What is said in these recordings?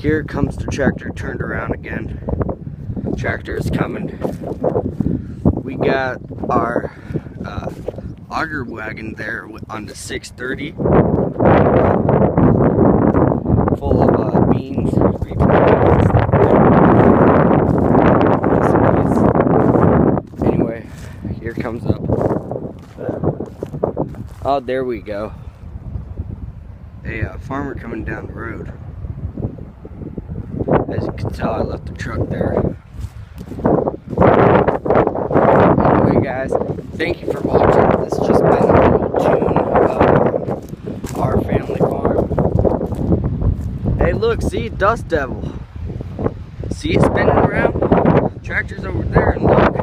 here comes the tractor turned around again. Tractor is coming. We got our auger wagon there on the 630, full of beans. Anyway, here comes up. Oh, there we go. A farmer coming down the road. As you can tell, I left the truck there. Anyway, guys, thank you for watching. This has just been a little tune of our family farm. Hey, look, see, Dust Devil. See it spinning around? Tractor's over there, and look.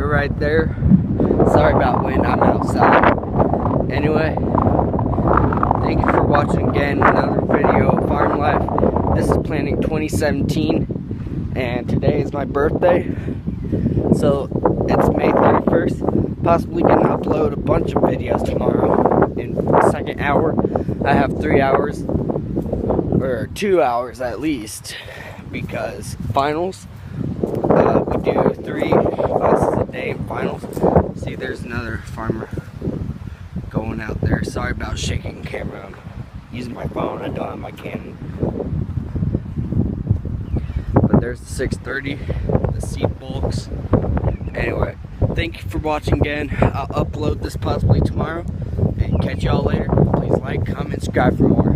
Right there. Sorry about wind, I'm outside. Anyway, thank you for watching again another video of Farm Life. This is Planting 2017, and today is my birthday, so it's May 31st. Possibly gonna upload a bunch of videos tomorrow. In the second hour, I have 3 hours, or 2 hours at least, because finals. We do 3 classes a day in finals. See, there's another farmer going out there. Sorry about shaking the camera. I'm using my phone. I don't have my Canon. But there's the 630, the seed bulks. Anyway, thank you for watching again. I'll upload this possibly tomorrow. And catch y'all later. Please like, comment, subscribe for more.